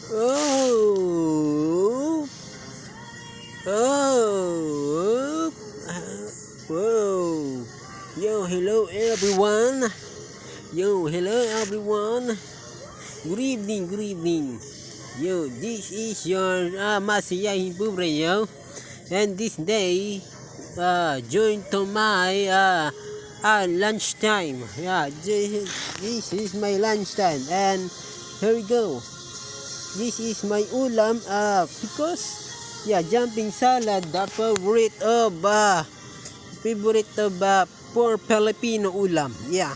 Oh, oh, whoa. Yo, hello everyone. Yo, hello everyone. Good evening, good evening. Yo, this is your Masiyahin Bubre, yo. And this day, join to my lunchtime. Yeah, this is my lunchtime. And here we go. This is my ulam because jumping salad, the favorite of poor Filipino ulam. Yeah.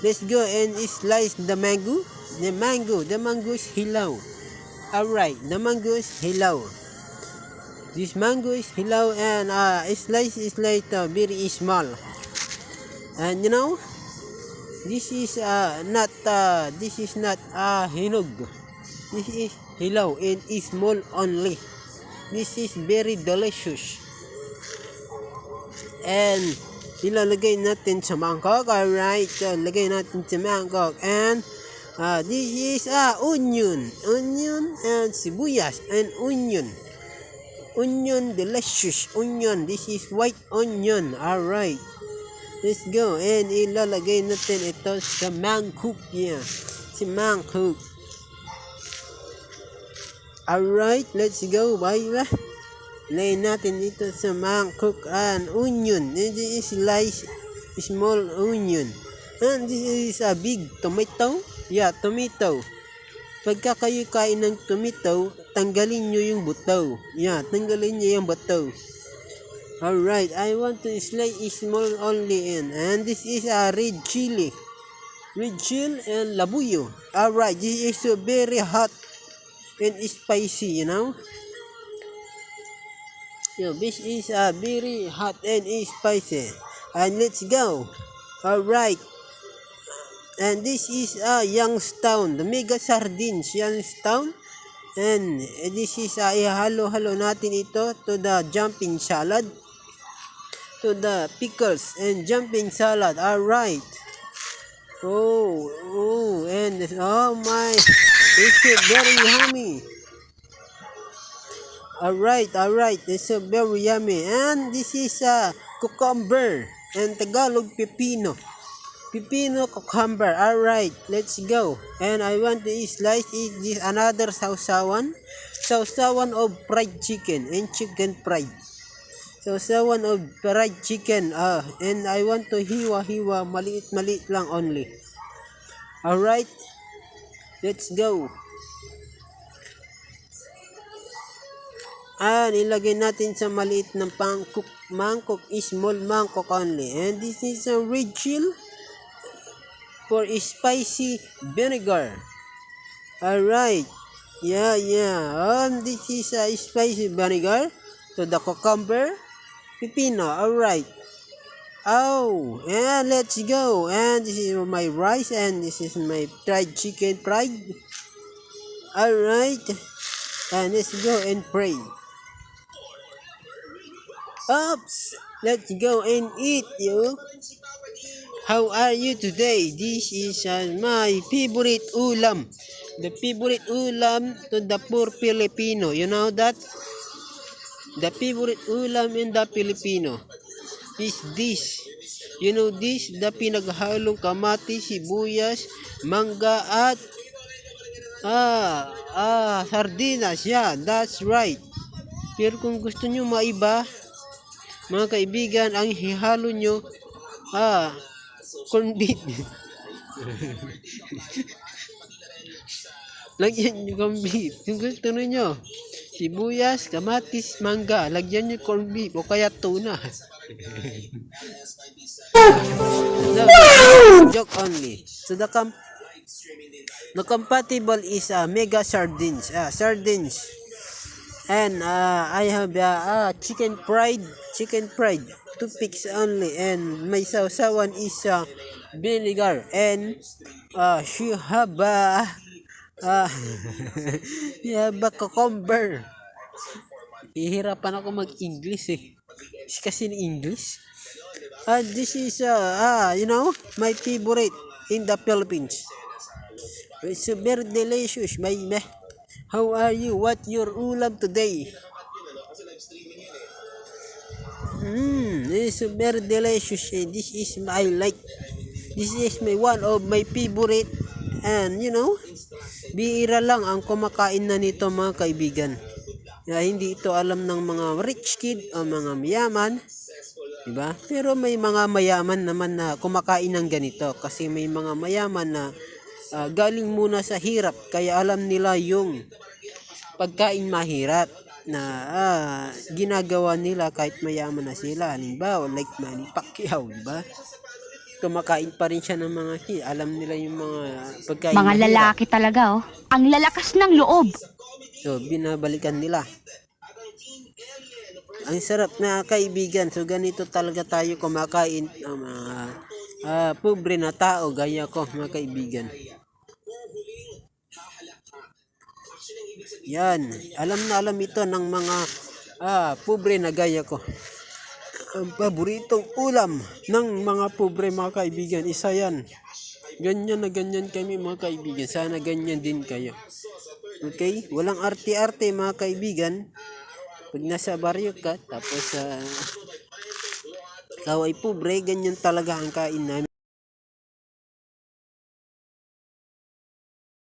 Let's go and slice the mango. The mango is hilaw. Alright, the mango is hilaw. This mango is hilaw and slice is like very small. And this is not hinog. This is hilaw and is small only. This is very delicious. And ilalagay natin sa mangkok. Alright, so lagay natin sa mangkok. And this is onion and sibuyas and onion, delicious onion. This is white onion. Alright, let's go and ilalagay natin ito sa mangkok. Si mangkok. Alright, let's go. Bye. Lay natin dito sa mangkok and onion. This is slice small onion. And this is a big tomato. Yeah, tomato. Pagka kayo kain ng tomato, tanggalin nyo yung buto. Yeah, tanggalin nyo yung buto. Alright, I want to slice small only in. And this is a red chili. Red chili and labuyo. Alright, this is very hot and spicy, this is very hot and spicy. And let's go. Alright. And this is Youngstown, the mega sardines, Youngstown. And this is ihalo-halo natin ito to the jumping salad, to the pickles and jumping salad. Alright. And oh my, it's very yummy. Alright, it's very yummy. And this is cucumber and Tagalog pepino cucumber. Alright, let's go. And I want to slice this another sausawan of fried chicken and chicken fried. Sausawan of fried chicken. And I want to hiwa maliit lang only. Alright, let's go. And ilagay natin sa maliit ng mangkok, small mangkok only. And this is a red chili for spicy vinegar. Alright. Yeah. And this is a spicy vinegar to the cucumber, pepino. Alright. Oh, and let's go. And this is my rice and this is my fried chicken fried. Alright. And let's go and pray. Oops, let's go and eat, you. How are you today? This is my favorite ulam. The favorite ulam to the poor Filipino. You know that? The favorite ulam in the Filipino is this. You know this? The pinaghalong kamatis, sibuyas, mangga at sardinas. Yeah, that's right. Pero kung gusto nyo maiba, mga kaibigan, ang hihalo nyo corned beef. Lagyan nyo corned beef. Kung gusto nyo sibuyas, kamatis, mangga, lagyan nyo corned beef o kaya tuna. Joke only. So the compatible is mega sardines. Sardines. And I have chicken fried, 2 pieces only. And my sausawan is vinegar. And she have cucumber. Ihirapan ako mag-English kasi in English. This is my favorite in the Philippines. It's very delicious, baby. How are you? What your ulam today? This is very delicious. This is my like. This is my one of my favorite. And bihira lang ang kumakain na nito mga kaibigan. Hindi ito alam ng mga rich kid o mga mayaman. Diba? Pero may mga mayaman naman na kumakain ng ganito. Kasi may mga mayaman na galing muna sa hirap. Kaya alam nila yung pagkain mahirap na ginagawa nila kahit mayaman na sila. Halimbawa, like Manny Pacquiao, diba? Kumakain pa rin siya ng mga alam nila yung mga pagkain Mga mahirap. lalaki talaga, oh. Ang lalakas ng loob. So, binabalikan nila. Ang sarap na kaibigan. So, ganito talaga tayo kumakain ng mga pobre na tao gaya ko, mga kaibigan. Yan. Alam na alam ito ng mga pobre na gaya ko. Ang paboritong ulam ng mga pobre mga kaibigan, isa yan. Ganyan na ganyan kami mga kaibigan. Sana ganyan din kayo. Okay? Walang arte-arte mga kaibigan. Pag nasa baryo ka, tapos ikaw ay pobre, ganyan talaga ang kain namin.